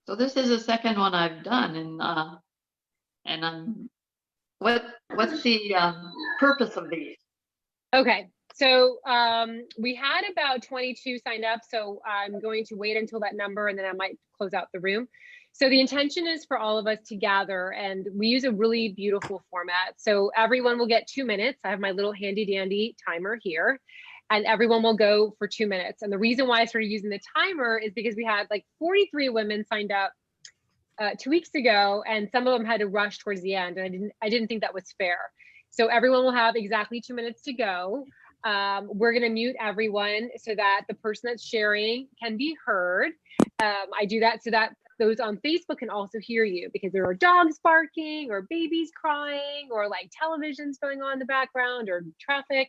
So this is the second one I've done, and what's the purpose of these? Okay, so we had about 22 signed up, so I'm going to wait until that number and then I might close out the room. So the intention is for all of us to gather, and we use a really beautiful format. So everyone will get 2 minutes. I have my little handy dandy timer here, and everyone will go for 2 minutes. And the reason why I started using the timer is because we had like 43 women signed up 2 weeks ago, and some of them had to rush towards the end, and I didn't think that was fair. So everyone will have exactly 2 minutes to go. We're going to mute everyone so that the person that's sharing can be heard. I do that so that those on Facebook can also hear you, because there are dogs barking or babies crying or like television's going on in the background or traffic.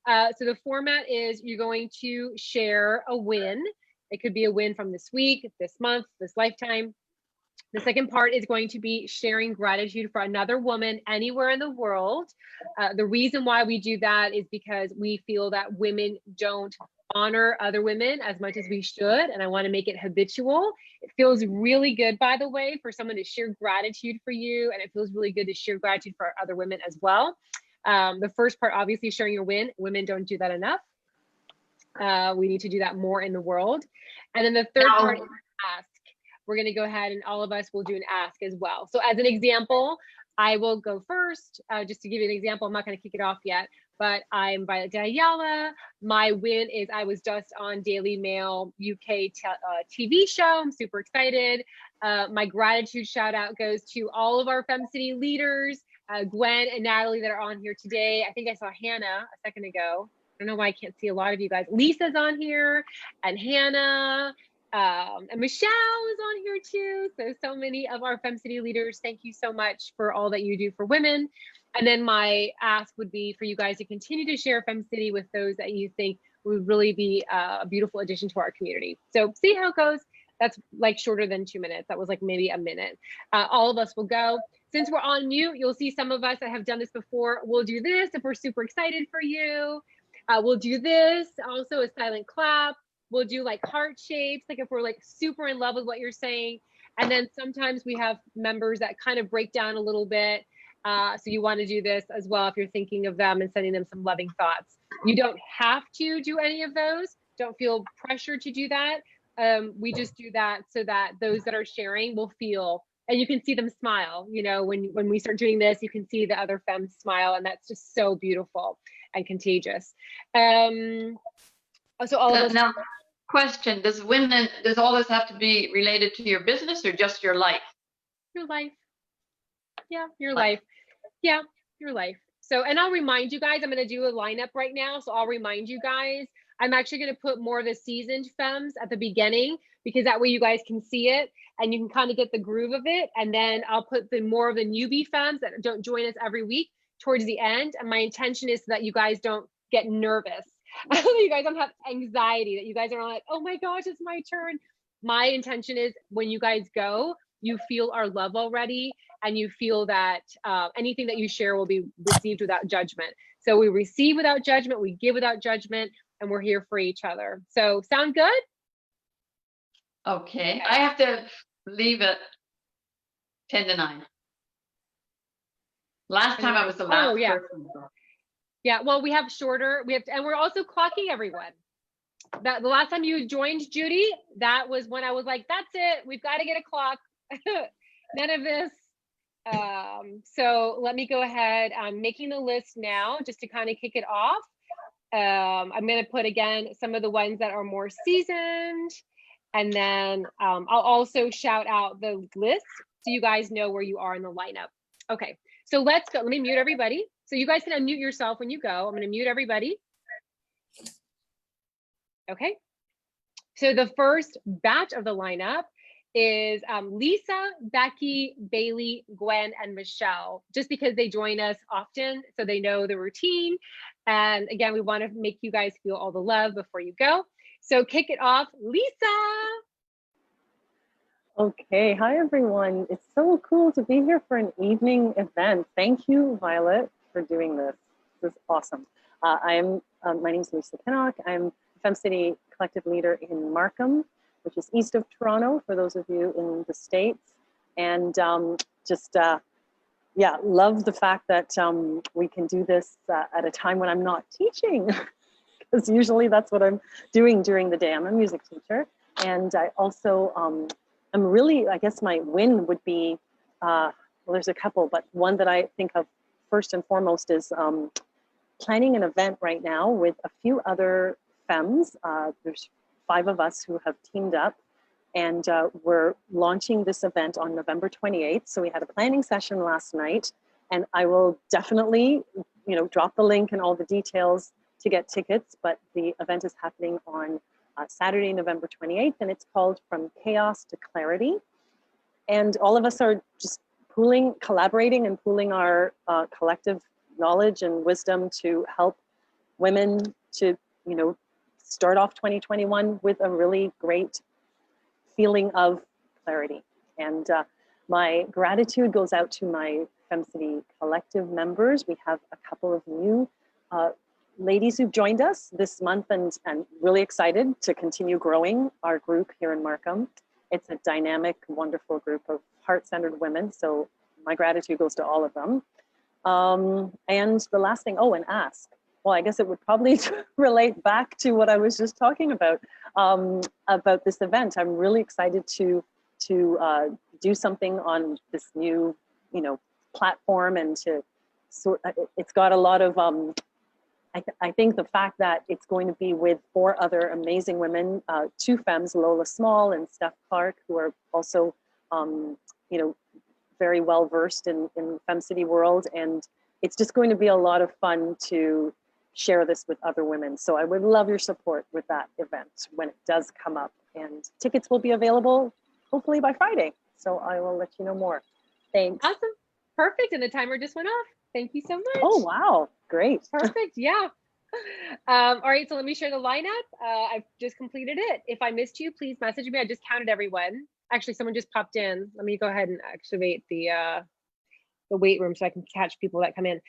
So the format is you're going to share a win. It could be a win from this week, this month, this lifetime. The second part is going to be sharing gratitude for another woman anywhere in the world. The reason why we do that is because we feel that women don't honor other women as much as we should, and I want to make it habitual. It feels really good, by the way, for someone to share gratitude for you, and it feels really good to share gratitude for other women as well. The first part, obviously, sharing your win. Women don't do that enough. We need to do that more in the world. And then the third part is ask. We're going to go ahead and all of us will do an ask as well. So as an example, I will go first, just to give you an example. I'm not going to kick it off yet, but I'm Violet Ayala. My win is I was just on Daily Mail UK TV show. I'm super excited. My gratitude shout out goes to all of our FemCity leaders, Gwen and Natalie that are on here today. I think I saw Hannah a second ago. I don't know why I can't see a lot of you guys. Lisa's on here, and Hannah. And Michelle is on here too. So many of our FemCity leaders, thank you so much for all that you do for women. And then my ask would be for you guys to continue to share FemCity with those that you think would really be a beautiful addition to our community. So see how it goes. That's like shorter than 2 minutes. That was like maybe a minute. All of us will go. Since we're on mute, you'll see some of us that have done this before. We'll do this if we're super excited for you. We'll do this, also a silent clap. We'll do like heart shapes, like if we're like super in love with what you're saying. And then sometimes we have members that kind of break down a little bit. So you want to do this as well if you're thinking of them and sending them some loving thoughts. You don't have to do any of those. Don't feel pressure to do that. We just do that so that those that are sharing will feel, and you can see them smile. You know, when we start doing this, you can see the other femmes smile, and that's just so beautiful and contagious. So all of us. Now, question, does all this have to be related to your business or just your life? Your life. Yeah, your life. Yeah, your life. So, and I'll remind you guys, I'm going to do a lineup right now. So I'll remind you guys, I'm actually going to put more of the seasoned femmes at the beginning, because that way you guys can see it and you can kind of get the groove of it. And then I'll put the more of the newbie femmes that don't join us every week towards the end. And my intention is so that you guys don't get nervous. You guys don't have anxiety, that you guys are like, oh my gosh, it's my turn. My intention is when you guys go, you feel our love already, and you feel that anything that you share will be received without judgment. So we receive without judgment, we give without judgment, and we're here for each other. So sound good? Okay. I have to leave at 10 to 9. Last time I was the last person. Yeah, well, we have shorter, and we're also clocking everyone. The last time you joined, Judy, that was when I was like, that's it, we've got to get a clock. None of this. So let me go ahead. I'm making the list now just to kind of kick it off. I'm going to put again some of the ones that are more seasoned, and then I'll also shout out the list so you guys know where you are in the lineup. Okay, so let's go. Let me mute everybody. So you guys can unmute yourself when you go. I'm going to mute everybody. Okay. So the first batch of the lineup is Lisa, Becky, Bailey, Gwen, and Michelle, just because they join us often, so they know the routine. And again, we want to make you guys feel all the love before you go. So kick it off, Lisa. Okay, hi everyone. It's so cool to be here for an evening event. Thank you, Violet, for doing this. This is awesome. My name is Lisa Pinnock. I'm FemCity collective leader in Markham, which is east of Toronto, for those of you in the States. And yeah, love the fact that we can do this at a time when I'm not teaching, because usually that's what I'm doing during the day. I'm a music teacher. And I also, I'm really, I guess my win would be, well, there's a couple, but one that I think of first and foremost is planning an event right now with a few other femmes. There's 5 of us who have teamed up, and we're launching this event on November 28th. So we had a planning session last night, and I will definitely, you know, drop the link and all the details to get tickets, but the event is happening on Saturday, November 28th, and it's called From Chaos to Clarity. And all of us are just collaborating and pooling our collective knowledge and wisdom to help women to, you know, start off 2021 with a really great feeling of clarity. And my gratitude goes out to my FemCity collective members. We have a couple of new ladies who've joined us this month, and really excited to continue growing our group here in Markham. It's a dynamic, wonderful group of heart-centered women. So my gratitude goes to all of them. And the last thing, oh, and ask. Well, I guess it would probably relate back to what I was just talking about this event. I'm really excited to do something on this new, you know, platform, and to sort. It's got a lot of. I think the fact that it's going to be with 4 other amazing women, 2 femmes, Lola Small and Steph Clark, who are also, you know, very well versed in FemCity world, and it's just going to be a lot of fun to share this with other women. So I would love your support with that event when it does come up, and tickets will be available hopefully by Friday. So I will let you know more. Thanks. Awesome. Perfect. And the timer just went off. Thank you so much. Oh, wow. Great. Perfect. Yeah. All right. So let me share the lineup. I've just completed it. If I missed you, please message me. I just counted everyone. Actually, someone just popped in. Let me go ahead and activate the wait room so I can catch people that come in.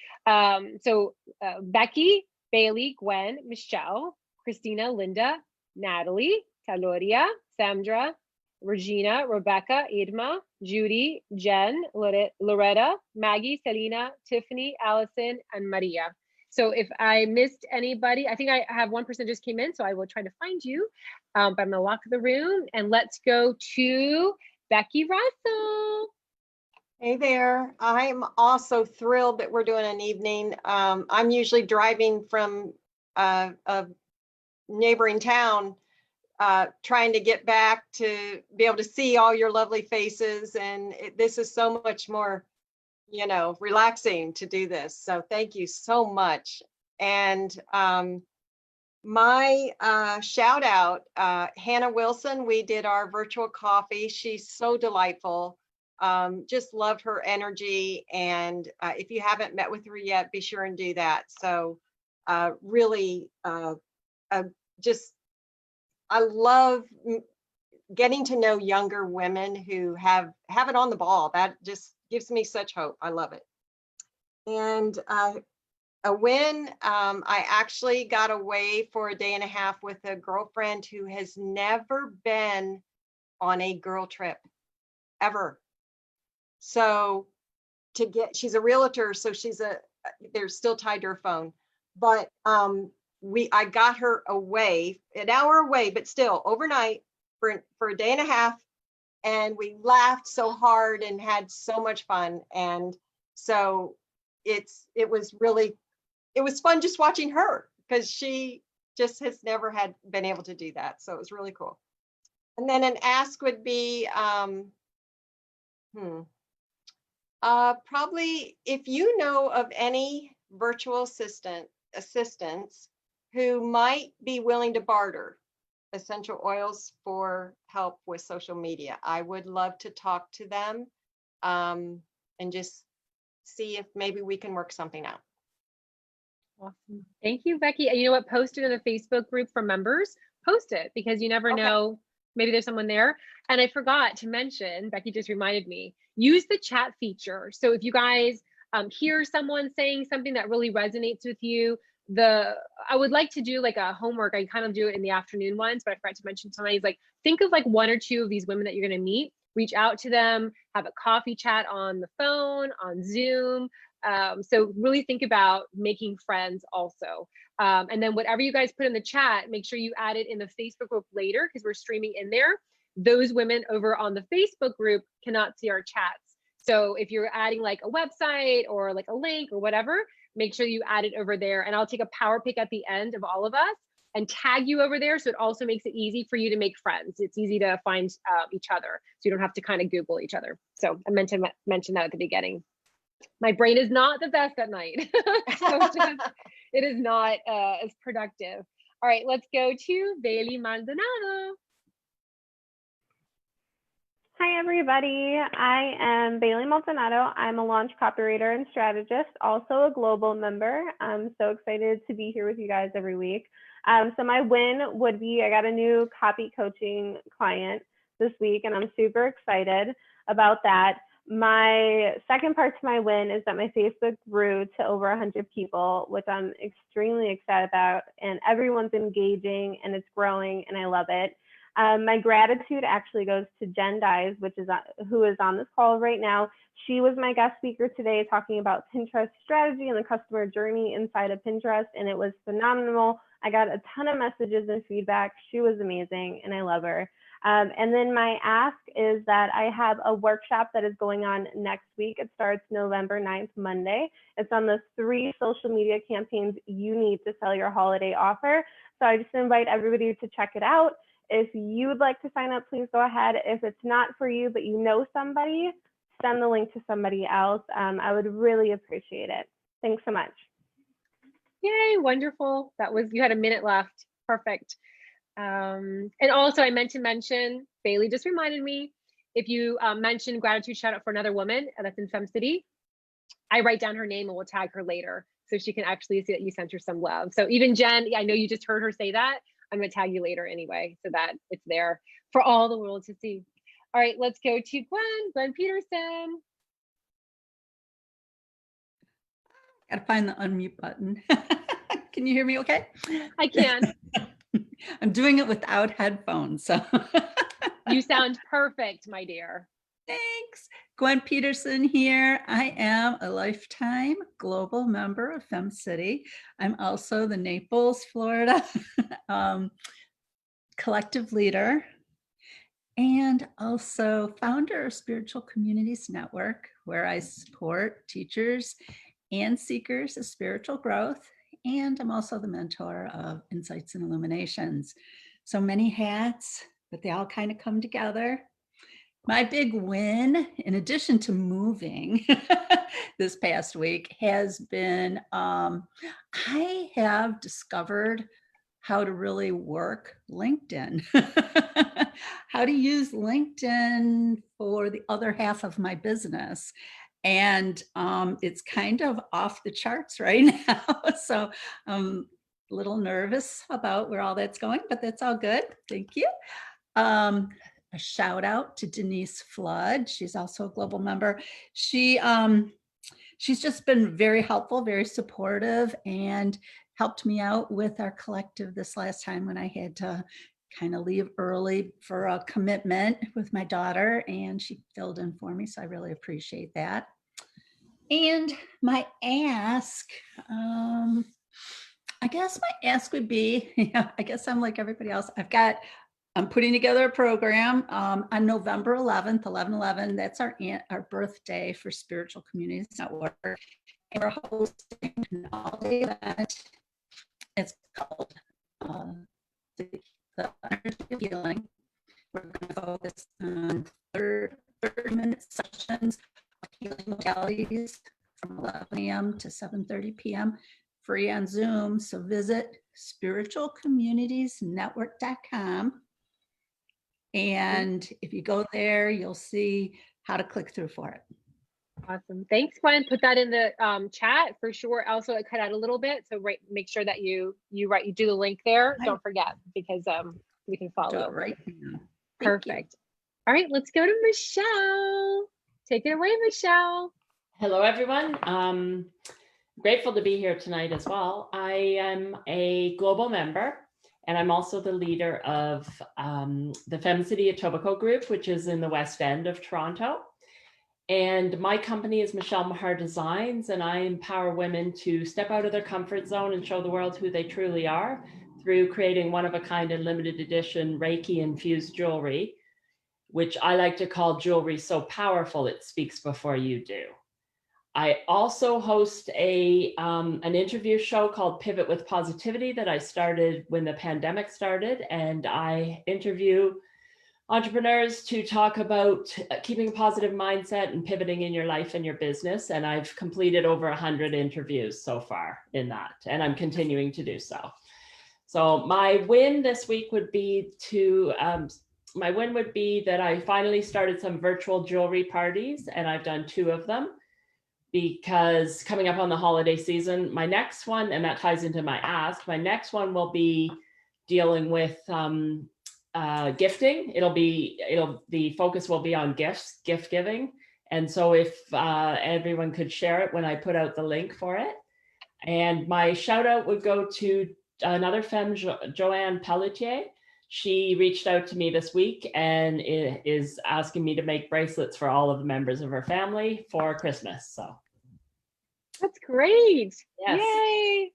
So Becky, Bailey, Gwen, Michelle, Christina, Linda, Natalie, Taloria, Sandra, Regina, Rebecca, Idma, Judy, Jen, Loretta, Maggie, Selena, Tiffany, Allison, and Maria. So if I missed anybody, I think I have one person just came in, so I will try to find you. But I'm gonna lock the room, and let's go to Becky Russell. Hey there. I'm also thrilled that we're doing an evening. I'm usually driving from a neighboring town, trying to get back to be able to see all your lovely faces. And this is so much more, you know, relaxing to do this. So thank you so much. And my shout out, Hannah Wilson, we did our virtual coffee. She's so delightful. Just loved her energy. And if you haven't met with her yet, be sure and do that. So really just, I love getting to know younger women who have it on the ball. That just gives me such hope. I love it. And a win, I actually got away for a day and a half with a girlfriend who has never been on a girl trip, ever. So she's a realtor, so they're still tied to her phone. But I got her away, an hour away, but still overnight for a day and a half. And we laughed so hard and had so much fun. And so it was fun just watching her, because she just has never been able to do that. So it was really cool. And then an ask would be, probably if you know of any virtual assistants who might be willing to barter essential oils for help with social media. I would love to talk to them and just see if maybe we can work something out. Awesome. Thank you, Becky. And you know what? Post it in the Facebook group for members. Post it, because you never know. Maybe there's someone there. And I forgot to mention, Becky just reminded me, use the chat feature. So if you guys hear someone saying something that really resonates with you, I would like to do like a homework. I kind of do it in the afternoon ones, but I forgot to mention somebody is like, think of like 1 or 2 of these women that you're going to meet, reach out to them, have a coffee chat on the phone, on Zoom. So really think about making friends also. And then whatever you guys put in the chat, make sure you add it in the Facebook group later because we're streaming in there. Those women over on the Facebook group cannot see our chats. So if you're adding like a website or like a link or whatever, make sure you add it over there. And I'll take a power pick at the end of all of us and tag you over there. So it also makes it easy for you to make friends. It's easy to find each other. So you don't have to kind of Google each other. So I meant to mention that at the beginning. My brain is not the best at night. So it is not as productive. All right, let's go to Bailey Maldonado. Hi, everybody. I am Bailey Maldonado. I'm a launch copywriter and strategist, also a global member. I'm so excited to be here with you guys every week. So my win would be I got a new copy coaching client this week, and I'm super excited about that. My second part to my win is that my Facebook grew to over 100 people, which I'm extremely excited about, and everyone's engaging and it's growing and I love it. My gratitude actually goes to Jen Dyes, who is on this call right now. She was my guest speaker today talking about Pinterest strategy and the customer journey inside of Pinterest, and it was phenomenal. I got a ton of messages and feedback. She was amazing and I love her. And then my ask is that I have a workshop that is going on next week. It starts November 9th, Monday. It's on the 3 social media campaigns you need to sell your holiday offer. So I just invite everybody to check it out. If you would like to sign up, please go ahead. If it's not for you, but you know somebody, send the link to somebody else. I would really appreciate it. Thanks so much. Yay, wonderful. You had a minute left. Perfect. And also I meant to mention, Bailey just reminded me, if you mention gratitude shout out for another woman that's in FemCity, I write down her name and we'll tag her later so she can actually see that you sent her some love. So even Jen, I know you just heard her say that. I'm going to tag you later anyway, so that it's there for all the world to see. All right, let's go to Gwen Peterson. Gotta find the unmute button. Can you hear me okay? I can. I'm doing it without headphones, so. You sound perfect, my dear. Thanks. Gwen Peterson here. I am a lifetime global member of FemCity. I'm also the Naples, Florida collective leader and also founder of Spiritual Communities Network, where I support teachers and seekers of spiritual growth. And I'm also the mentor of Insights and Illuminations. So many hats, but they all kind of come together. My big win, in addition to moving this past week, has been I have discovered how to really work LinkedIn, how to use LinkedIn for the other half of my business. And it's kind of off the charts right now. So I'm a little nervous about where all that's going, but that's all good. Thank you. A shout out to Denise Flood. She's also a global member. She's just been very helpful, very supportive, and helped me out with our collective this last time when I had to kind of leave early for a commitment with my daughter, and she filled in for me. So I really appreciate that. And my ask, I guess my ask would be, I guess I'm like everybody else. I'm putting together a program on November 11th, 11/11. That's our birthday for Spiritual Communities Network. And we're hosting an all-day event. It's called the Energy of Healing. We're going to focus on 30-minute sessions of healing modalities from 11 a.m. to 7:30 p.m. free on Zoom. So visit spiritualcommunitiesnetwork.com. And if you go there, you'll see how to click through for it. Awesome. Thanks, Gwen. Put that in the chat for sure. Also, I cut out a little bit. So make sure that you do the link there. Don't forget, because we can follow. Do it right now. Perfect. All right, let's go to Michelle. Take it away, Michelle. Hello, everyone. grateful to be here tonight as well. I am a global member, and I'm also the leader of the FemCity Etobicoke group, which is in the West End of Toronto. And my company is Michelle Mahar Designs, and I empower women to step out of their comfort zone and show the world who they truly are through creating one-of-a-kind and limited edition Reiki-infused jewelry, which I like to call jewelry so powerful it speaks before you do. I also host an interview show called Pivot with Positivity that I started when the pandemic started, and I interview entrepreneurs to talk about keeping a positive mindset and pivoting in your life and your business. And I've completed over 100 interviews so far in that, and I'm continuing to do so. So my win this week would be that I finally started some virtual jewelry parties, and I've done 2 of them. Because coming up on the holiday season, my next one, and that ties into my ask, my next one will be dealing with gifting. The focus will be on gift giving. And so if everyone could share it when I put out the link for it. And my shout out would go to another femme, Joanne Pelletier. She reached out to me this week and is asking me to make bracelets for all of the members of her family for Christmas. So That's great. yes. Yay.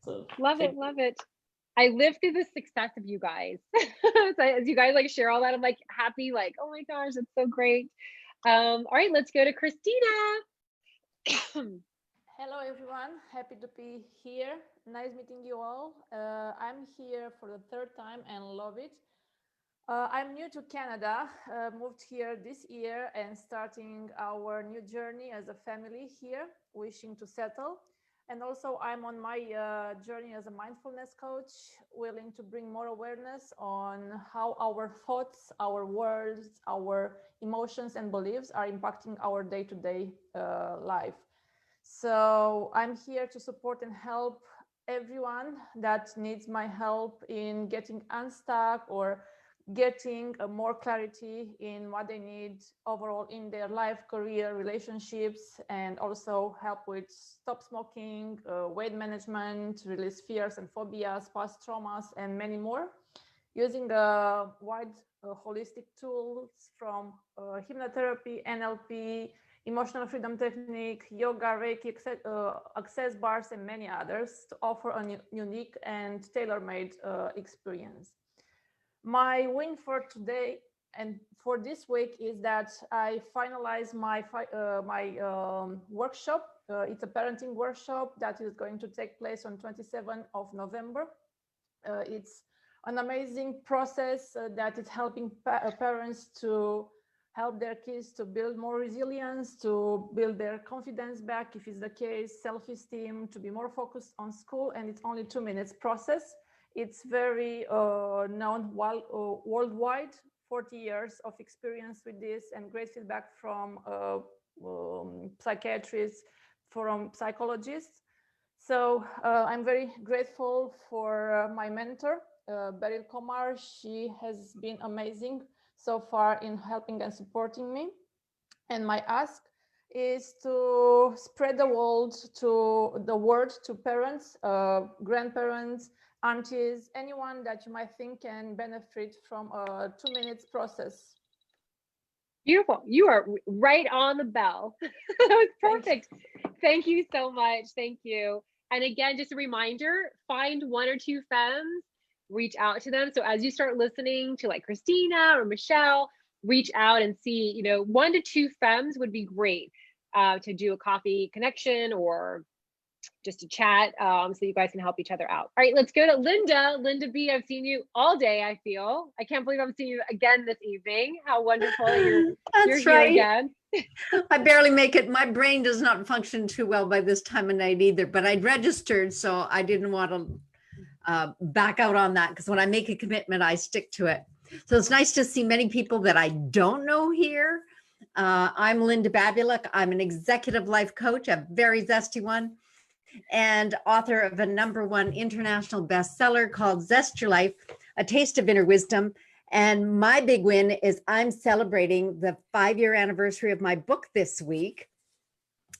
So, Love it. Love it. I live through the success of you guys. So as you guys like share all that, I'm like happy, like, oh my gosh, that's so great. All right, let's go to Christina. Hello everyone, happy to be here. Nice meeting you all. I'm here for the 3rd time and love it. I'm new to Canada, moved here this year and starting our new journey as a family here, wishing to settle. And also I'm on my journey as a mindfulness coach, willing to bring more awareness on how our thoughts, our words, our emotions and beliefs are impacting our day-to-day life. So I'm here to support and help everyone that needs my help in getting unstuck or getting more clarity in what they need overall in their life, career, relationships, and also help with stop smoking, weight management, release fears and phobias, past traumas, and many more, using a wide holistic tools from hypnotherapy, NLP, emotional freedom technique, yoga, Reiki, access bars, and many others to offer a unique and tailor-made experience. My win for today and for this week is that I finalized my workshop. It's a parenting workshop that is going to take place on 27th of November. It's an amazing process that is helping parents to help their kids to build more resilience, to build their confidence back, if it's the case, self-esteem, to be more focused on school. And it's only 2 minutes process. It's very known worldwide, 40 years of experience with this and great feedback from psychiatrists, from psychologists. So I'm very grateful for my mentor, Beryl Komar. She has been amazing so far in helping and supporting me. And my ask is to spread the word to parents, grandparents, aunties, anyone that you might think can benefit from a 2 minutes process. Beautiful. You are right on the bell. That was perfect. Thank you so much. Thank you. And again, just a reminder, find 1 or 2 femmes, reach out to them. So as you start listening to like Christina or Michelle, reach out and see, 1 to 2 femmes would be great to do a coffee connection or just to chat so you guys can help each other out. All right, let's go to Linda. Linda B, I've seen you all day, I feel. I can't believe I'm seeing you again this evening. How wonderful you're here again. I barely make it. My brain does not function too well by this time of night either, but I'd registered, so I didn't want to back out on that because when I make a commitment, I stick to it. So it's nice to see many people that I don't know here. I'm Linda Babuluk. I'm an executive life coach, a very zesty one, and author of a #1 international bestseller called Zest Your Life, A Taste of Inner Wisdom. And my big win is I'm celebrating the 5-year anniversary of my book this week.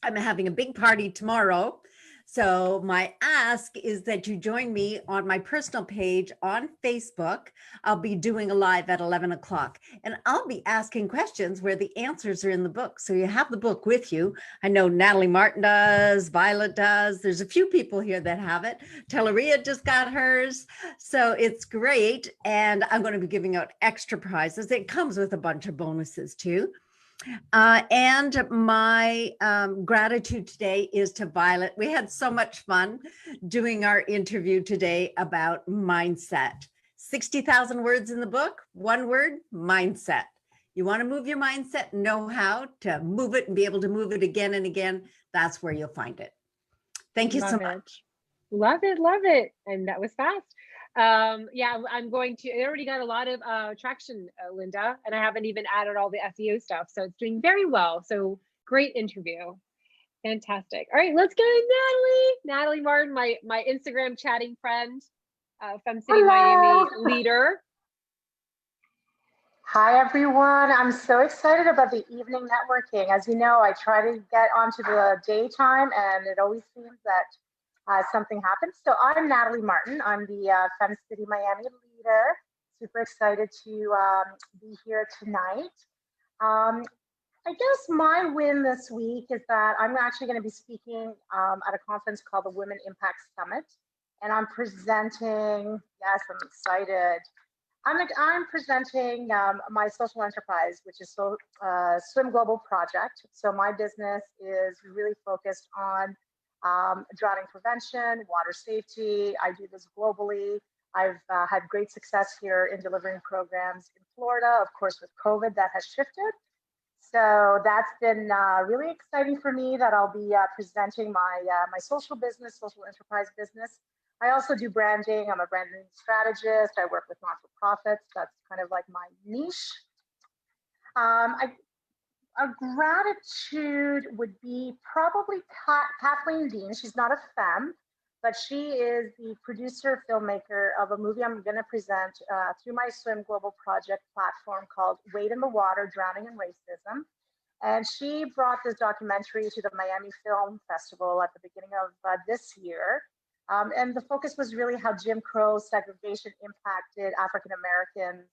I'm having a big party tomorrow So my ask is that you join me on my personal page on Facebook. I'll be doing a live at 11 o'clock, and I'll be asking questions where the answers are in the book. So you have the book with you. I know Natalie Martin does, Violet does. There's a few people here that have it. Telleria just got hers. So it's great. And I'm going to be giving out extra prizes. It comes with a bunch of bonuses too. And my gratitude today is to Violet. We had so much fun doing our interview today about mindset. 60,000 words in the book, one word, mindset. You want to move your mindset, know how to move it and be able to move it again and again. That's where you'll find it. Thank you so much. Love it, love it. And that was fast. Yeah, I'm going to, I already got a lot of traction, Linda, and I haven't even added all the SEO stuff. So it's doing very well. So great interview. Fantastic. All right, let's go to Natalie. Natalie Martin, my Instagram chatting friend, FemCity Miami leader. Hi, everyone. I'm so excited about the evening networking. As you know, I try to get onto the daytime, and it always seems that something happens. So I'm Natalie Martin. I'm the FemCity Miami leader. Super excited to be here tonight. I guess my win this week is that I'm actually going to be speaking at a conference called the Women Impact Summit. And I'm presenting, yes, I'm excited. I'm presenting my social enterprise, which is Swim Global Project. So my business is really focused on drowning prevention, water safety. I do this globally. I've had great success here in delivering programs in Florida. Of course, with COVID, that has shifted. So that's been really exciting for me that I'll be presenting my social business, social enterprise business. I also do branding. I'm a branding strategist. I work with not-for-profits. That's kind of like my niche. A gratitude would be probably Kathleen Dean. She's not a femme, but she is the producer, filmmaker of a movie I'm going to present through my Swim Global Project platform called Wade in the Water, Drowning in Racism. And she brought this documentary to the Miami Film Festival at the beginning of this year. And the focus was really how Jim Crow segregation impacted African Americans'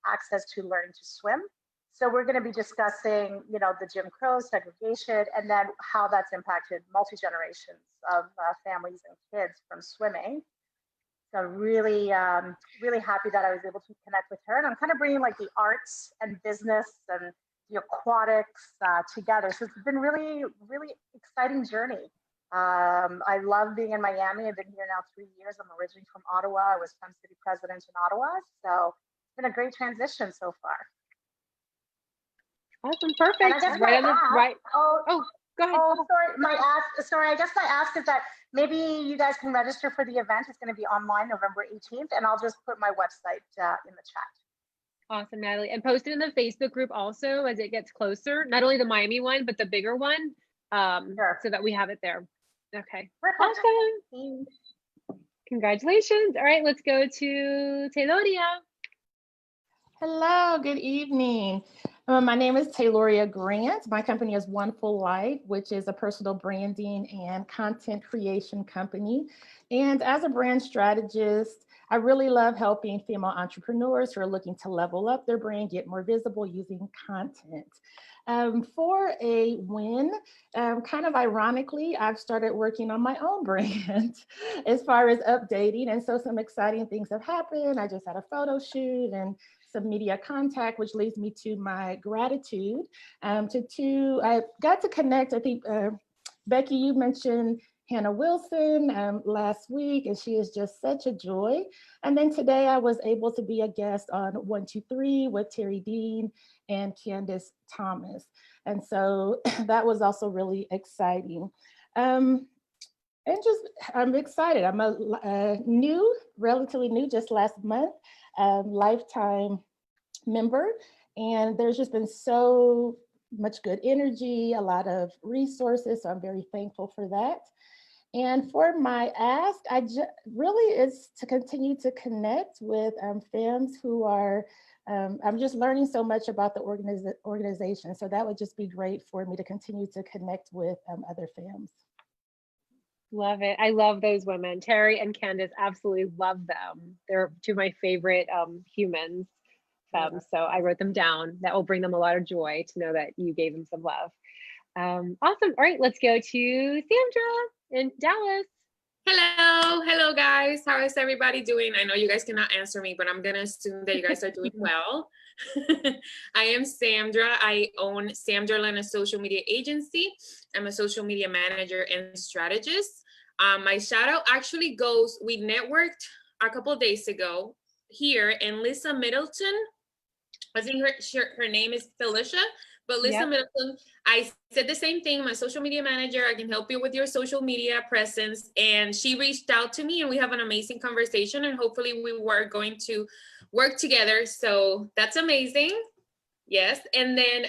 access to learning to swim. So we're going to be discussing, the Jim Crow segregation and then how that's impacted multi-generations of families and kids from swimming. So really, really happy that I was able to connect with her. And I'm kind of bringing like the arts and business and the aquatics together. So it's been really, really exciting journey. I love being in Miami. I've been here now 3 years. I'm originally from Ottawa. I was FemCity president in Ottawa. So it's been a great transition so far. Awesome, perfect. Right on the right. Oh, go ahead. Oh, sorry. I guess my ask is that maybe you guys can register for the event. It's going to be online November 18th, and I'll just put my website in the chat. Awesome, Natalie. And post it in the Facebook group also as it gets closer. Not only the Miami one, but the bigger one, sure. So that we have it there. Okay. Perfect. Awesome. Congratulations. All right, let's go to Tayloria. Hello, good evening. My name is Tayloria Grant. My company is One Full Light, which is a personal branding and content creation company. And as a brand strategist, I really love helping female entrepreneurs who are looking to level up their brand, get more visible using content. For a win, kind of ironically, I've started working on my own brand as far as updating. And so some exciting things have happened. I just had a photo shoot and some media contact, which leads me to my gratitude. I got to connect, I think, Becky, you mentioned Hannah Wilson last week, and she is just such a joy. And then today I was able to be a guest on 123 with Terry Dean and Candace Thomas. And so that was also really exciting. And I'm excited. I'm a relatively new, just last month, lifetime member. And there's just been so much good energy, a lot of resources. So I'm very thankful for that. And for my ask, really is to continue to connect with femmes who are, I'm just learning so much about the organization. So that would just be great for me to continue to connect with other femmes. Love it. I love those women. Terry and Candace, absolutely love them. They're two of my favorite humans. So I wrote them down. That will bring them a lot of joy to know that you gave them some love. Awesome. All right, let's go to Sandra in Dallas. Hello guys. How is everybody doing? I know you guys cannot answer me, but I'm gonna assume that you guys are doing well. I am Sandra. I own Sandra a social media agency. I'm a social media manager and strategist. My shout out actually goes, we networked a couple of days ago here, and Lisa Middleton, I think her name is Felicia, but Lisa Middleton, I said the same thing. I'm a social media manager. I can help you with your social media presence. And she reached out to me and we have an amazing conversation, and hopefully we were going to work together. So that's amazing. Yes. And then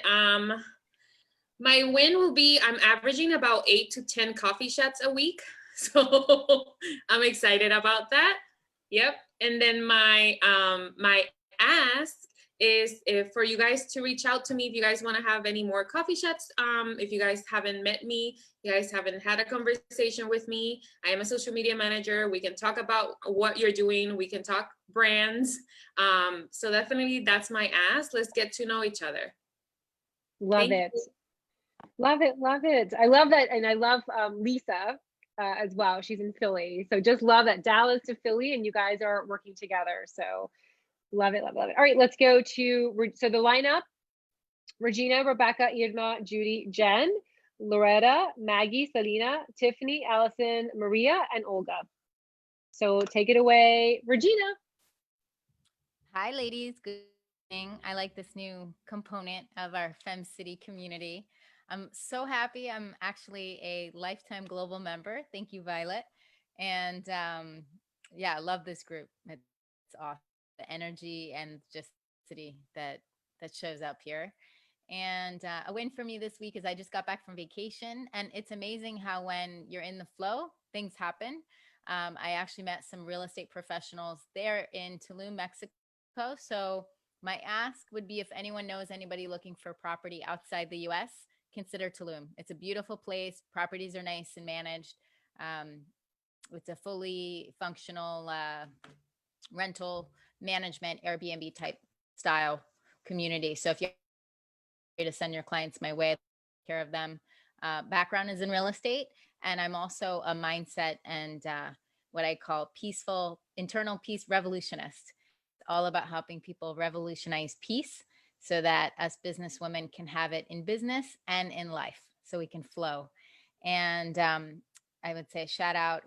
my win will be, I'm averaging about 8 to 10 coffee chats a week. So I'm excited about that. Yep. And then my my ask is for you guys to reach out to me if you guys want to have any more coffee chats. If you guys haven't met me, you guys haven't had a conversation with me, I am a social media manager. We can talk about what you're doing. We can talk brands. So definitely that's my ask. Let's get to know each other. Love it. Love it. Love it. I love that. And I love Lisa as well. She's in Philly. So just love that, Dallas to Philly, and you guys are working together. So love it, love it, love it. All right, let's go to, so the lineup: Regina, Rebecca, Irma, Judy, Jen, Loretta, Maggie, Selena, Tiffany, Allison, Maria, and Olga. So take it away, Regina. Hi, ladies. Good evening. I like this new component of our FemCity community. I'm so happy. I'm actually a lifetime global member. Thank you, Violet. And yeah, I love this group. It's awesome. The energy and just city that shows up here. And a win for me this week is I just got back from vacation, and it's amazing how when you're in the flow, things happen. I actually met some real estate professionals there in Tulum, Mexico. So my ask would be, if anyone knows anybody looking for property outside the US, consider Tulum. It's a beautiful place. Properties are nice and managed. It's a fully functional rental management, Airbnb type style community. So if you're to send your clients my way, I'll take care of them. Background is in real estate, and I'm also a mindset and what I call peaceful, internal peace revolutionist. It's all about helping people revolutionize peace so that us businesswomen can have it in business and in life, so we can flow. And I would say shout out,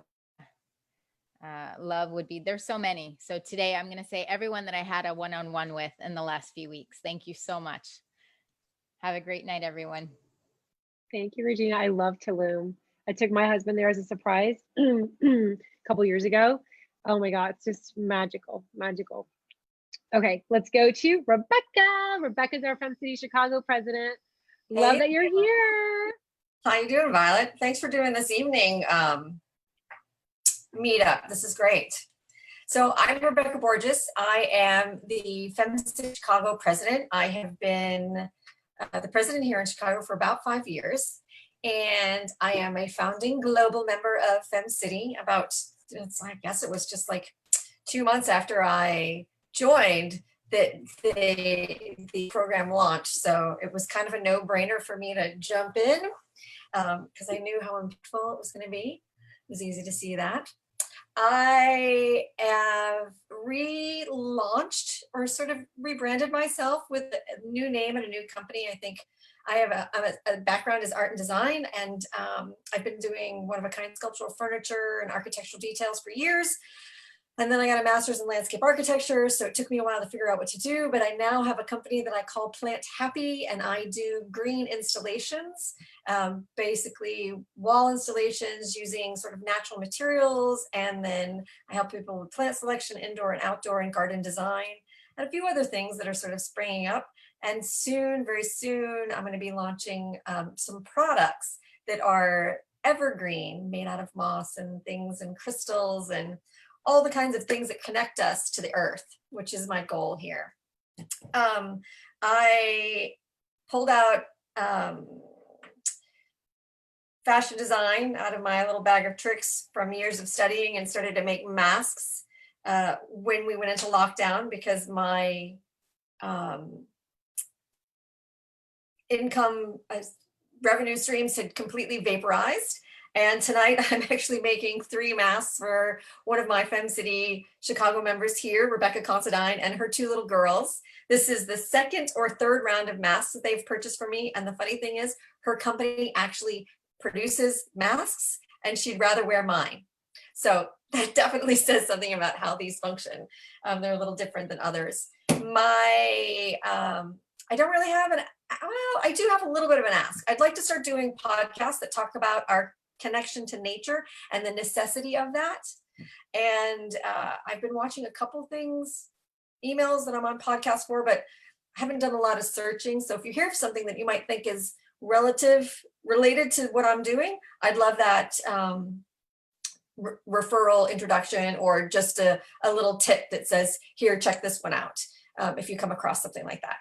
love would be, there's so many. So today I'm going to say everyone that I had a one-on-one with in the last few weeks. Thank you so much. Have a great night, everyone. Thank you, Regina. I love Tulum. I took my husband there as a surprise a couple years ago. Oh my God, it's just magical, magical. Okay, let's go to Rebecca. Rebecca's our FemCity Chicago president. Love Hey, that you're here. how you doing, Violet? Thanks for doing this evening meetup. This is great. So I'm Rebecca Borges. I am the FemCity Chicago president. I have been the president here in Chicago for about 5 years, and I am a founding global member of FemCity. I guess it was just like 2 months after I joined that the program launched. So it was kind of a no-brainer for me to jump in because I knew how impactful it was going to be. It was easy to see that. I have relaunched or sort of rebranded myself with a new name and a new company. I think I have a background as art and design, and I've been doing one-of-a-kind sculptural furniture and architectural details for years. And then I got a master's in landscape architecture, so it took me a while to figure out what to do, but I now have a company that I call Plant Happy, and I do green installations, basically wall installations using sort of natural materials, and then I help people with plant selection, indoor and outdoor, and garden design, and a few other things that are sort of springing up. And soon, very soon, I'm going to be launching some products that are evergreen, made out of moss and things and crystals and all the kinds of things that connect us to the earth, which is my goal here. I pulled out fashion design out of my little bag of tricks from years of studying and started to make masks when we went into lockdown because my income revenue streams had completely vaporized. And tonight I'm actually making 3 masks for one of my FemCity Chicago members here, Rebecca Considine, and her 2 little girls. This is the 2nd or 3rd round of masks that they've purchased for me. And the funny thing is her company actually produces masks and she'd rather wear mine. So that definitely says something about how these function. They're a little different than others. I don't really have well, I do have a little bit of an ask. I'd like to start doing podcasts that talk about our connection to nature and the necessity of that. And I've been watching a couple things, emails that I'm on podcasts for, but I haven't done a lot of searching. So if you hear of something that you might think is related to what I'm doing, I'd love that referral introduction or just a little tip that says, here, check this one out. If you come across something like that.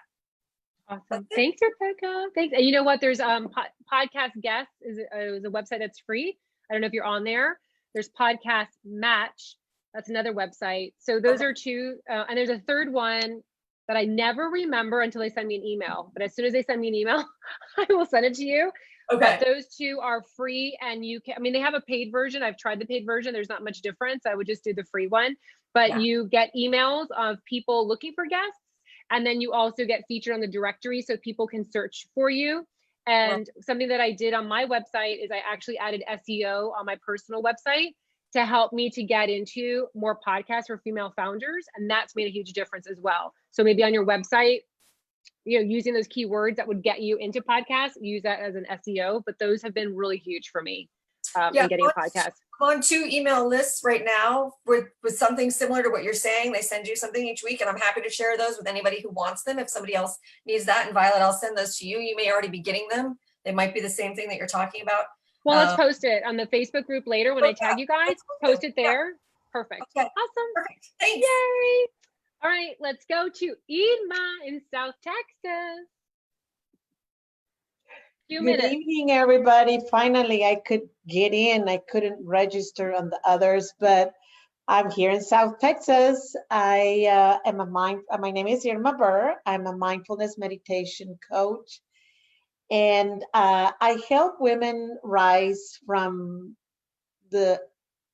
Awesome. Thanks, Rebecca. Thanks. And you know what? There's Podcast Guest is a website that's free. I don't know if you're on there. There's Podcast Match. That's another website. So those are 2. And there's a 3rd one that I never remember until they send me an email. But as soon as they send me an email, I will send it to you. Okay. But those 2 are free, and you can. I mean, they have a paid version. I've tried the paid version. There's not much difference. I would just do the free one. But you get emails of people looking for guests. And then you also get featured on the directory so people can search for you. And something that I did on my website is I actually added SEO on my personal website to help me to get into more podcasts for female founders. And that's made a huge difference as well. So maybe on your website, you know, using those keywords that would get you into podcasts, use that as an SEO. But those have been really huge for me in getting a podcast. I'm on 2 email lists right now with something similar to what you're saying. They send you something each week, and I'm happy to share those with anybody who wants them. If somebody else needs that, and Violet, I'll send those to you. You may already be getting them. They might be the same thing that you're talking about. Well, let's post it on the Facebook group later when I tag you guys. Post it there. Perfect. Okay. Awesome. Perfect. Thanks. Yay. All right, let's go to Irma in South Texas. Good evening, everybody. Finally, I could get in. I couldn't register on the others, but I'm here in South Texas. I am my name is Irma Burr. I'm a mindfulness meditation coach. And I help women rise from the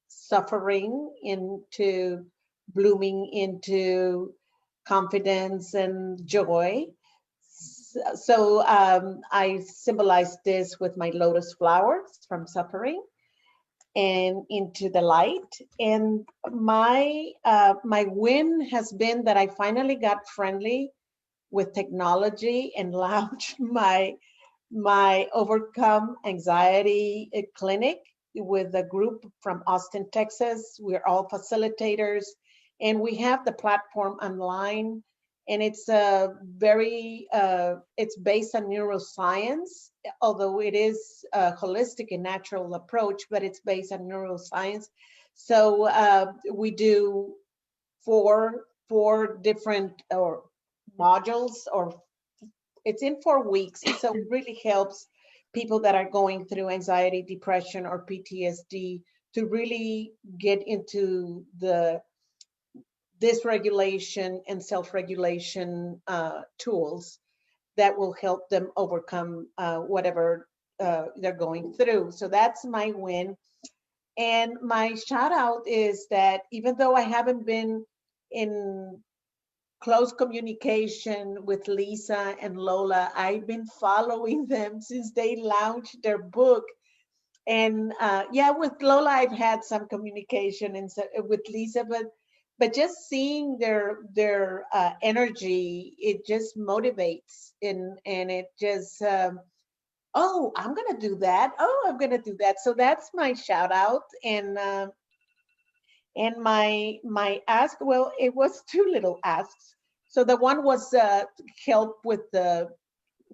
suffering into blooming into confidence and joy. So I symbolize this with my lotus flowers from suffering and into the light. And my win has been that I finally got friendly with technology and launched my Overcome Anxiety clinic with a group from Austin, Texas. We're all facilitators, and we have the platform online. And it's it's based on neuroscience, although it is a holistic and natural approach, but it's based on neuroscience. So we do four different modules, or it's in 4 weeks. So it really helps people that are going through anxiety, depression, or PTSD to really get into the dysregulation and self-regulation tools that will help them overcome whatever they're going through. So that's my win. And my shout out is that even though I haven't been in close communication with Lisa and Lola, I've been following them since they launched their book. And yeah, with Lola, I've had some communication, and so, with Lisa, but just seeing their energy, it just motivates, and it just oh, I'm gonna do that. Oh, I'm gonna do that. So that's my shout out. And my ask, well, it was 2 little asks. So the one was help with the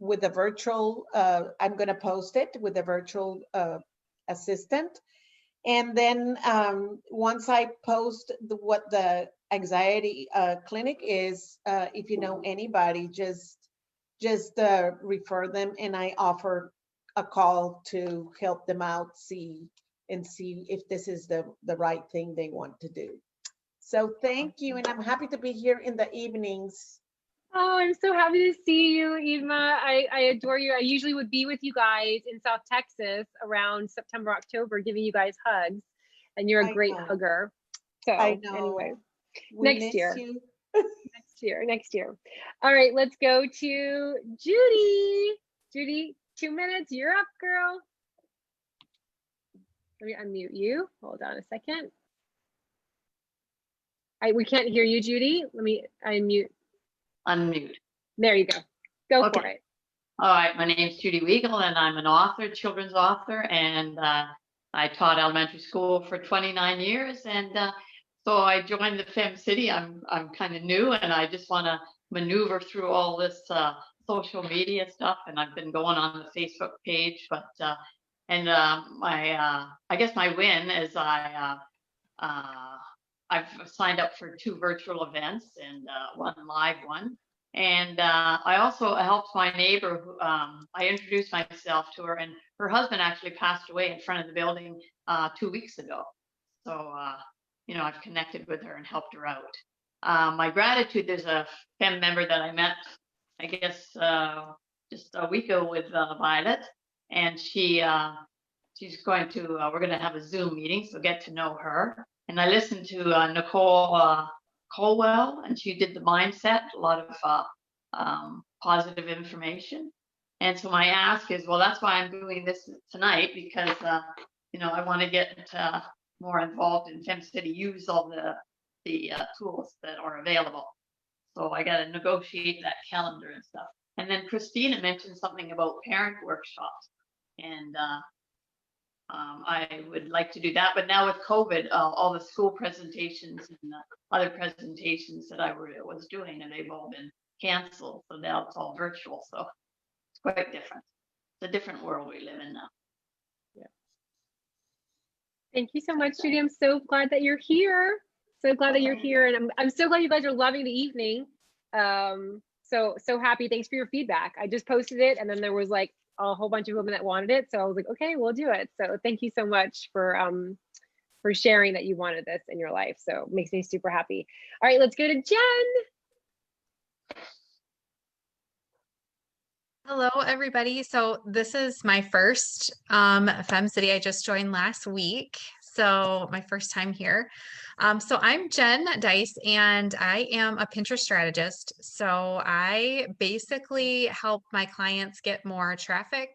virtual. I'm gonna post it with the virtual assistant. And then once I post what the anxiety clinic is, if you know anybody, just refer them, and I offer a call to help them out, see if this is the right thing they want to do. So thank you, and I'm happy to be here in the evenings. Oh, I'm so happy to see you, Irma. I adore you. I usually would be with you guys in South Texas around September, October, giving you guys hugs, and you're a great hugger. So anyway, next year. Next year. All right, let's go to Judy. Judy, 2 minutes. You're up, girl. Let me unmute you. Hold on a second. We can't hear you, Judy. Let me unmute. Unmute. There you go. Go for it. All right, my name is Judy Weigel, and I'm an author, children's author, and I taught elementary school for 29 years, and so I joined the FemCity. I'm kind of new, and I just want to maneuver through all this social media stuff, and I've been going on the Facebook page, but I guess my win is I've signed up for 2 virtual events and 1 live one. And I also helped my neighbor who I introduced myself to her, and her husband actually passed away in front of the building 2 weeks ago. So, you know, I've connected with her and helped her out. My gratitude, there's a Fem member that I met, I guess, just a week ago with Violet, and she's going to, we're going to have a Zoom meeting, so get to know her. And I listened to Nicole Colwell, and she did the mindset, a lot of positive information. And so my ask is, well, that's why I'm doing this tonight, because, you know, I want to get more involved in FemCity, use all the tools that are available. So I got to negotiate that calendar and stuff. And then Christina mentioned something about parent workshops, and I would like to do that. But now with COVID, all the school presentations and other presentations that I was doing, and they've all been canceled. So now it's all virtual. So it's quite different. It's a different world we live in now. Yeah. Thank you so much, Judy. I'm so glad that you're here. So glad that you're here, and I'm so glad you guys are loving the evening. So happy. Thanks for your feedback. I just posted it, and then there was like a whole bunch of women that wanted it. So I was like, okay, we'll do it. So thank you so much for sharing that you wanted this in your life. So it makes me super happy. All right, let's go to Jen. Hello, everybody. So this is my first FemCity. I just joined last week. So my first time here. So I'm Jen Dice, and I am a Pinterest strategist. So I basically help my clients get more traffic,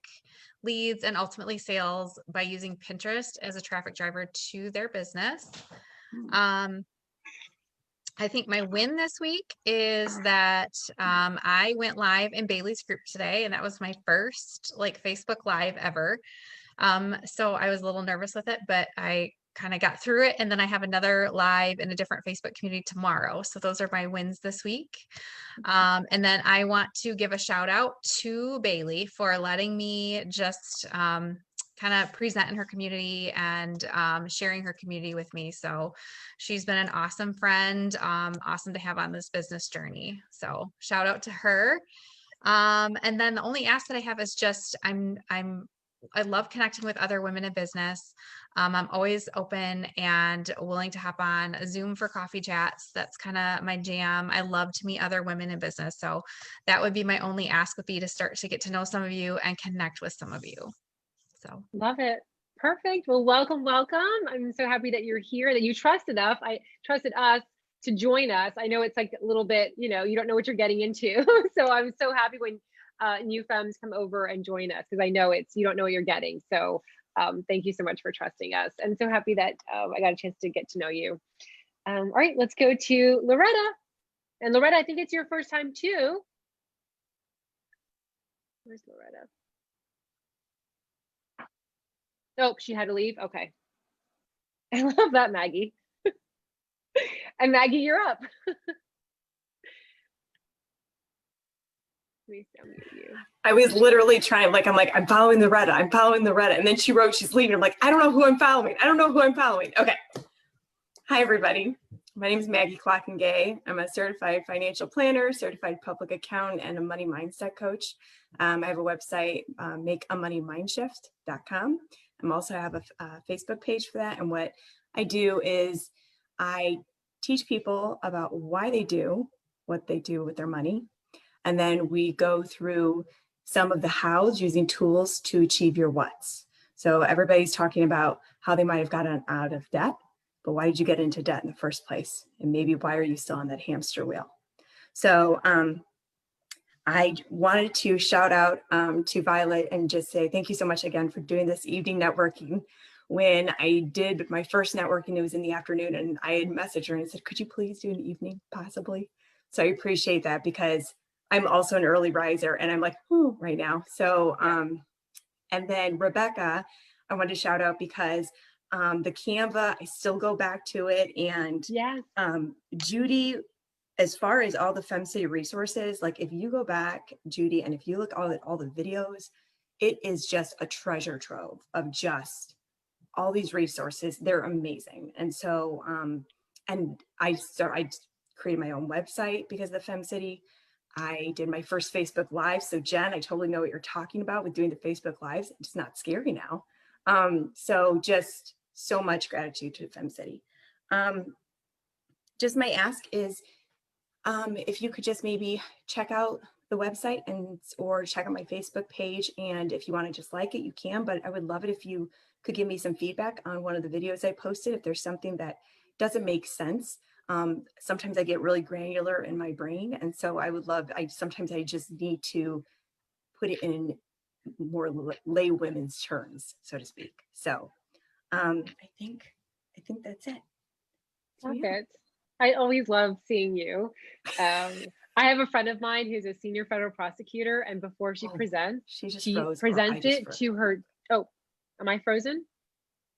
leads, and ultimately sales by using Pinterest as a traffic driver to their business. I think my win this week is that I went live in Bailey's group today, and that was my first like Facebook Live ever. So I was a little nervous with it, but I kind of got through it. And then I have another live in a different Facebook community tomorrow. So those are my wins this week. And then I want to give a shout out to Bailey for letting me just kind of present in her community and sharing her community with me. So she's been an awesome friend, awesome to have on this business journey. So shout out to her. And then the only ask that I have is just I love connecting with other women in business. I'm always open and willing to hop on a Zoom for coffee chats. That's kind of my jam. I love to meet other women in business. So that would be my only ask, would be to start to get to know some of you and connect with some of you. So love it. Perfect. Well, welcome. I'm so happy that you're here, that you trusted us. I trusted us to join us. I know it's like a little bit, you know, you don't know what you're getting into. So I'm so happy when new femmes come over and join us, because I know you don't know what you're getting. So thank you so much for trusting us. And so happy that I got a chance to get to know you. All right, let's go to Loretta. And Loretta, I think it's your first time too. Where's Loretta? Oh, she had to leave. Okay. I love that, Maggie. And Maggie, you're up. I was literally trying, like, I'm following Loretta. And then she wrote, she's leaving. I'm like, I don't know who I'm following. Okay. Hi, everybody. My name is Maggie Clockengay. I'm a certified financial planner, certified public accountant, and a money mindset coach. I have a website, makeamoneymindshift.com. I also have a Facebook page for that. And what I do is I teach people about why they do what they do with their money. And then we go through some of the hows using tools to achieve your whats. So everybody's talking about how they might have gotten out of debt, but why did you get into debt in the first place? And maybe why are you still on that hamster wheel? So I wanted to shout out to Violet and just say thank you so much again for doing this evening networking. When I did my first networking, it was in the afternoon, and I had messaged her and I said, could you please do an evening possibly? So I appreciate that because I'm also an early riser and I'm like, ooh, right now. So, and then Rebecca, I wanted to shout out because the Canva, I still go back to it. And Judy, as far as all the FemCity resources, like if you go back, Judy, and if you look at all the videos, it is just a treasure trove of just all these resources. They're amazing. And so, and I created my own website because of the FemCity. I did my first Facebook Live. So Jen, I totally know what you're talking about with doing the Facebook Lives. It's not scary now. So just so much gratitude to FemCity. Just my ask is, if you could just maybe check out the website or check out my Facebook page. And if you want to just like it, you can, but I would love it if you could give me some feedback on one of the videos I posted. If there's something that doesn't make sense, sometimes I get really granular in my brain. And so I would love, sometimes I just need to put it in more lay women's terms, so to speak. So I think that's it. Perfect. I always love seeing you. I have a friend of mine who's a senior federal prosecutor, and before she presents, she presents it to her. Oh, am I frozen?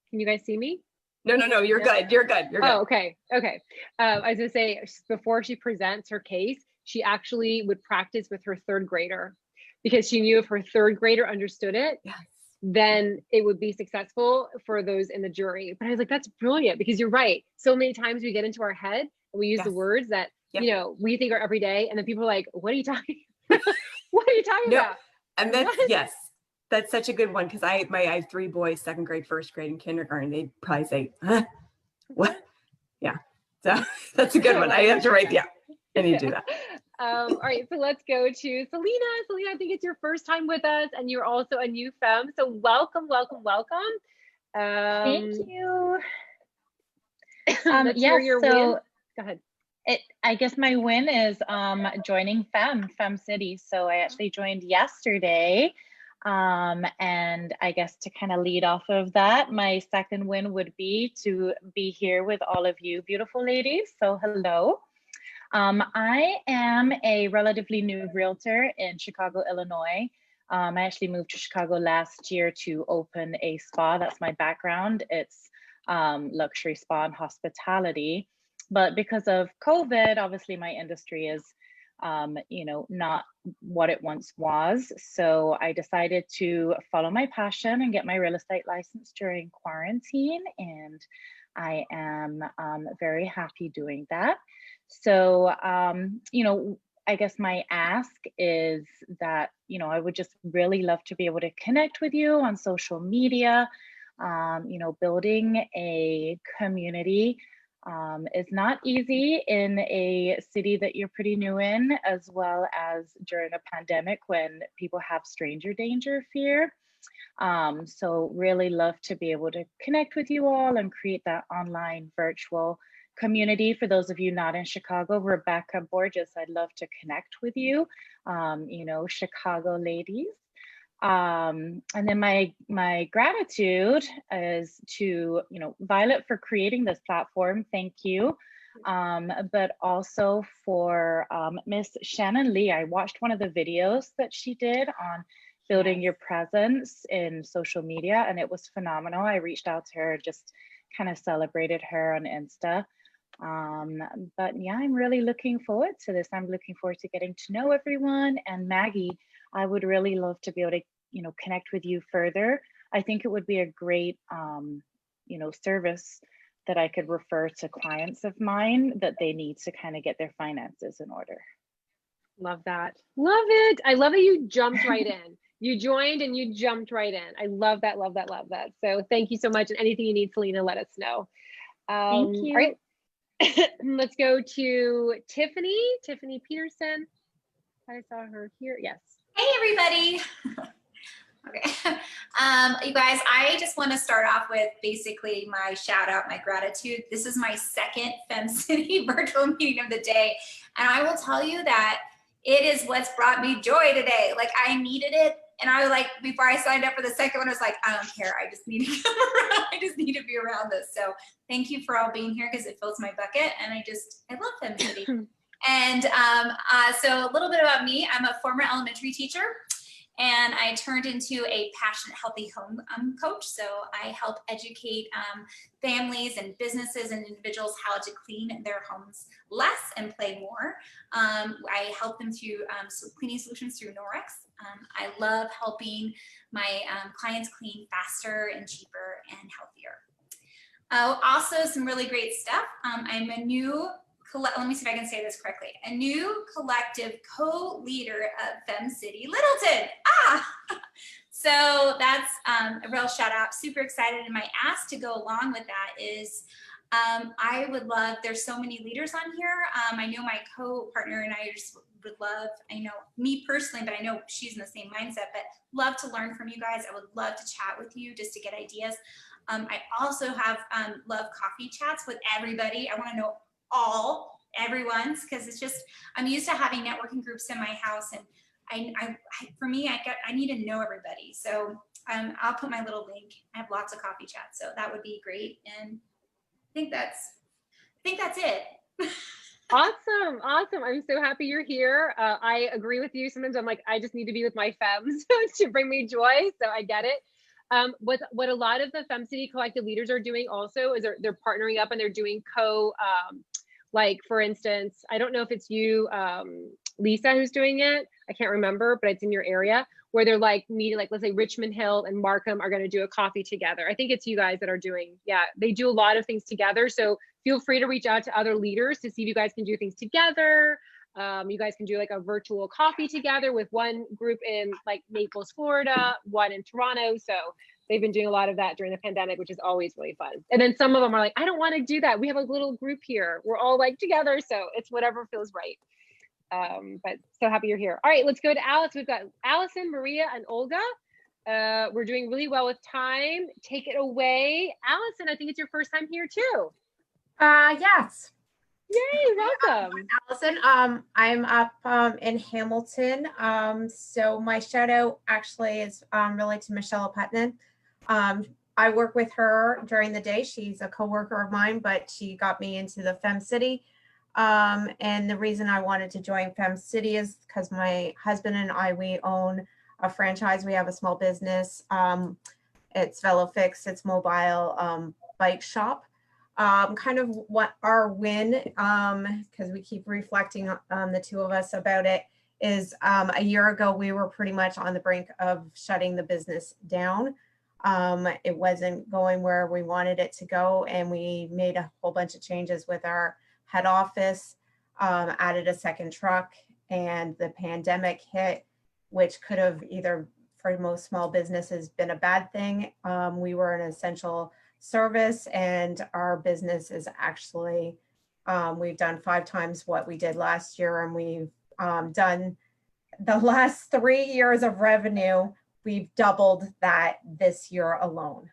Can you guys see me? No, you're good. You're good. You're good. Oh, okay. Okay. I was gonna say, before she presents her case, she actually would practice with her third grader because she knew if her third grader understood it, then it would be successful for those in the jury. But I was like, that's brilliant because you're right. So many times we get into our head and we use the words that, you know, we think are every day. And then people are like, what are you talking What are you talking about? And that's, that's such a good one. Cause I have 3 boys, 2nd grade, 1st grade, and kindergarten. They'd probably say, huh? What? Yeah. So that's a good one. I have to write, I need to do that. All right, so let's go to Selena. Selena, I think it's your first time with us and you're also a new femme. So welcome. Thank you. Let's hear your win. Go ahead. I guess my win is joining FemCity. So I actually joined yesterday. And I guess to kind of lead off of that, my second win would be to be here with all of you beautiful ladies. So hello. I am a relatively new realtor in Chicago, Illinois. I actually moved to Chicago last year to open a spa. That's my background. It's luxury spa and hospitality. But because of COVID, obviously my industry is, you know, not what it once was. So I decided to follow my passion and get my real estate license during quarantine. And I am very happy doing that. So, you know, I guess my ask is that, you know, I would just really love to be able to connect with you on social media. You know, building a community is not easy in a city that you're pretty new in, as well as during a pandemic when people have stranger danger fear. So really love to be able to connect with you all and create that online virtual community. For those of you not in Chicago, Rebecca Borges, I'd love to connect with you, you know, Chicago ladies. And then my gratitude is to, you know, Violet for creating this platform. Thank you. But also for Miss Shannon Lee. I watched one of the videos that she did on building your presence in social media, and it was phenomenal. I reached out to her, just kind of celebrated her on Insta. But yeah, I'm really looking forward to this. I'm looking forward to getting to know everyone. And Maggie, I would really love to be able to, you know, connect with you further. I think it would be a great, you know, service that I could refer to clients of mine that they need to kind of get their finances in order. Love that. Love it. I love that you jumped right in. You joined and you jumped right in. I love that, love that, love that. So thank you so much. And anything you need, Selena, let us know. Thank you. All right. Let's go to Tiffany. Tiffany Peterson. I saw her here. Yes. Hey, everybody. Okay. You guys, I just want to start off with basically my shout out, my gratitude. This is my second FemCity virtual meeting of the day. And I will tell you that it is what's brought me joy today. Like, I needed it. And I was like, before I signed up for the second one, I was like, I don't care. I just need to come around. I just need to be around this. So thank you for all being here because it fills my bucket. And I love FemCity. And so a little bit about me. I'm a former elementary teacher. And I turned into a passionate, healthy home coach. So I help educate families and businesses and individuals how to clean their homes less and play more. I help them through cleaning solutions through Norex. I love helping my clients clean faster and cheaper and healthier. Also, some really great stuff. I'm a new let me see if I can say this correctly. A new collective co-leader of FemCity Littleton. So that's a real shout out. Super excited. And my ask to go along with that is I would love, there's so many leaders on here. I know my co-partner and I just would love, I know me personally, but I know she's in the same mindset, but love to learn from you guys. I would love to chat with you just to get ideas. I also have love coffee chats with everybody. I want to know everyone's, because it's just, I'm used to having networking groups in my house, and for me, I need to know everybody. So I'll put my little link. I have lots of coffee chats, so that would be great. And I think that's it. Awesome. I'm so happy you're here. I agree with you. Sometimes I'm like, I just need to be with my femmes to bring me joy. So I get it. What a lot of the FemCity collective leaders are doing also is they're partnering up and they're doing like, for instance, I don't know if it's you, Lisa, who's doing it. I can't remember, but it's in your area where they're like meeting, like, let's say Richmond Hill and Markham are going to do a coffee together. I think it's you guys that are doing, they do a lot of things together. So feel free to reach out to other leaders to see if you guys can do things together. You guys can do like a virtual coffee together with one group in like Naples, Florida, one in Toronto. So they've been doing a lot of that during the pandemic, which is always really fun. And then some of them are like, I don't want to do that. We have a little group here. We're all like together. So it's whatever feels right. But so happy you're here. All right, let's go to Alice. We've got Allison, Maria, and Olga. We're doing really well with time. Take it away. Allison, I think it's your first time here too. Yes. Yay, welcome. Allison, I'm up in Hamilton. So my shout out actually is really to Michelle Putnam. I work with her during the day. She's a coworker of mine, but she got me into the FemCity. And the reason I wanted to join FemCity is because my husband and I, we own a franchise. We have a small business. It's VeloFix, it's mobile bike shop. Kind of what our win, because we keep reflecting on the two of us about it, is a year ago we were pretty much on the brink of shutting the business down. It wasn't going where we wanted it to go, and we made a whole bunch of changes with our head office, added a second truck, and the pandemic hit, which could have either, for most small businesses, been a bad thing. We were an essential service, and our business is actually, we've done 5 times what we did last year, and we've done the last 3 years of revenue, we've doubled that this year alone.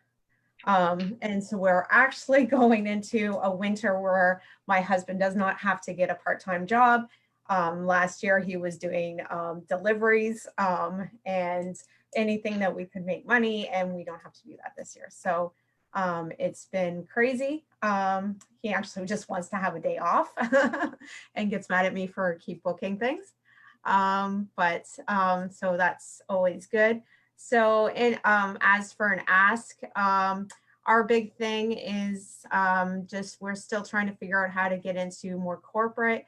And so we're actually going into a winter where my husband does not have to get a part-time job. Last year he was doing deliveries and anything that we could make money, and we don't have to do that this year. So it's been crazy. He actually just wants to have a day off and gets mad at me for keep booking things. So that's always good. So as for an ask, our big thing is just we're still trying to figure out how to get into more corporate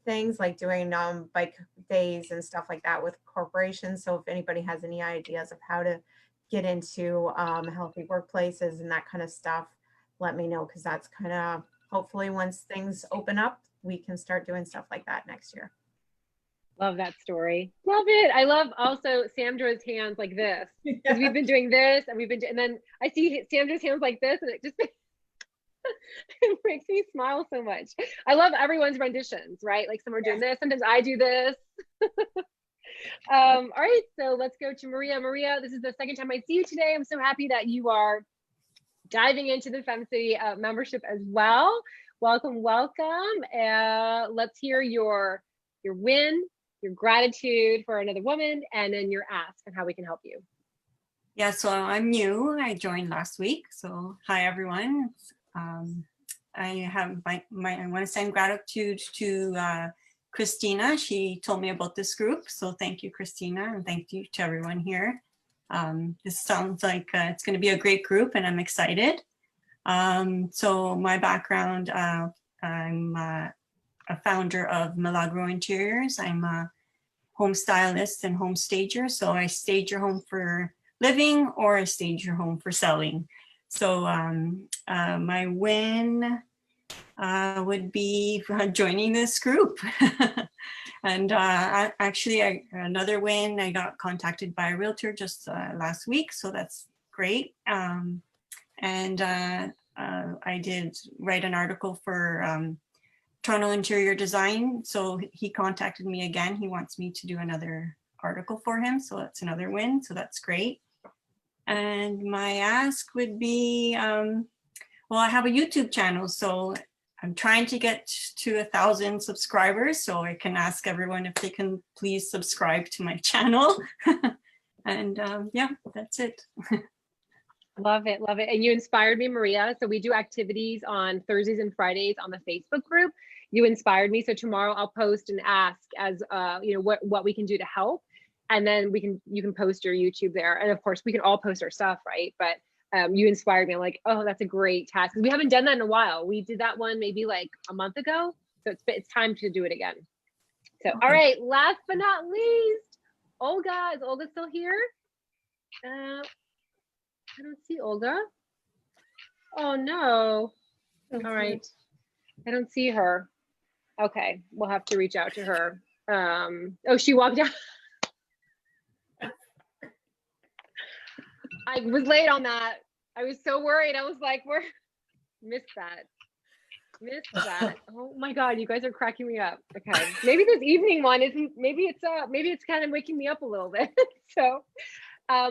things, like doing bike days and stuff like that with corporations. So if anybody has any ideas of how to get into healthy workplaces and that kind of stuff, let me know, because that's kind of, hopefully once things open up, we can start doing stuff like that next year. Love that story. Love it. I love also Sandra's hands like this, because we've been doing this and and then I see Sandra's hands like this, and it just it makes me smile so much. I love everyone's renditions, right? Like some are doing this, sometimes I do this. All right, so let's go to Maria. Maria, this is the second time I see you today. I'm so happy that you are diving into the FemCity membership as well. Welcome, welcome. Let's hear your win, your gratitude for another woman, and then your ask and how we can help you. Yeah, so I'm new. I joined last week. So hi, everyone. I have I want to send gratitude to Christina. She told me about this group. So thank you, Christina, and thank you to everyone here. This sounds like it's going to be a great group, and I'm excited. So my background, I'm a founder of Milagro Interiors. I'm a home stylist and home stager. So I stage your home for living, or I stage your home for selling. So my win would be joining this group. And actually, another win, I got contacted by a realtor just last week. So that's great. And I did write an article for Toronto Interior Design. So he contacted me again. He wants me to do another article for him. So that's another win. So that's great. And my ask would be, well, I have a YouTube channel. So I'm trying to get to 1,000 subscribers. So I can ask everyone if they can please subscribe to my channel. And yeah, that's it. Love it, love it. And you inspired me, Maria. So we do activities on Thursdays and Fridays on the Facebook group. You inspired me. So tomorrow I'll post and ask as you know, what we can do to help. And then you can post your YouTube there. And of course we can all post our stuff, right? But you inspired me. I'm like, oh, that's a great task. We haven't done that in a while. We did that one maybe like a month ago. So it's time to do it again. So, all right, last but not least, Olga. Is Olga still here? I don't see Olga. Oh no. All right. I don't see her. Okay, we'll have to reach out to her. Oh, she walked out. I was late on that. I was so worried. I was like, missed that. Oh my God, you guys are cracking me up. Okay, maybe this evening one isn't, maybe it's kind of waking me up a little bit. So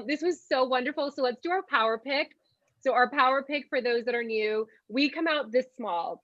this was so wonderful. So let's do our power pick. So our power pick, for those that are new, we come out this small.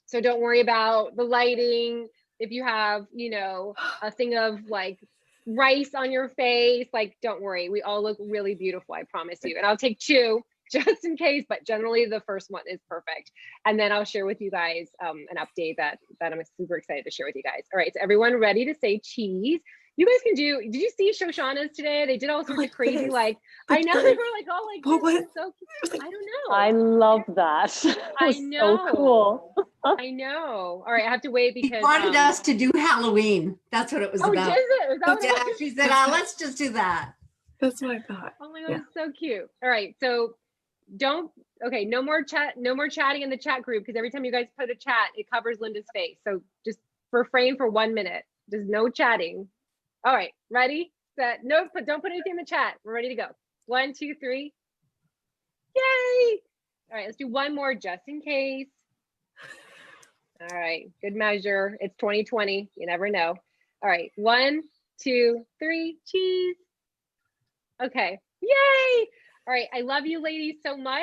So don't worry about the lighting. If you have, you know, a thing of like rice on your face, like, don't worry. We all look really beautiful, I promise you. And I'll take 2 just in case, but generally the first one is perfect. And then I'll share with you guys an update that I'm super excited to share with you guys. All right, so everyone ready to say cheese? You guys can do, did you see Shoshana's today? They did all sorts of crazy, like, I know they were like all like, this is so cute. I don't know. I love that. I Was know. so cool. I know. All right, I have to wait because She wanted us to do Halloween. That's what it was oh, about. is it? Is that what it Yeah, was? she said, let's just do that. That's what I thought. Oh my God, it's so cute. All right, so okay, no more chatting in the chat group, because every time you guys put a chat, it covers Linda's face. So just refrain for 1 minute. Just no chatting. All right, ready, set, no, don't put anything in the chat. We're ready to go. 1, 2, 3. Yay! All right, let's do one more just in case. All right, good measure. It's 2020. You never know. All right, 1, 2, 3, cheese. Okay, yay! All right, I love you ladies so much.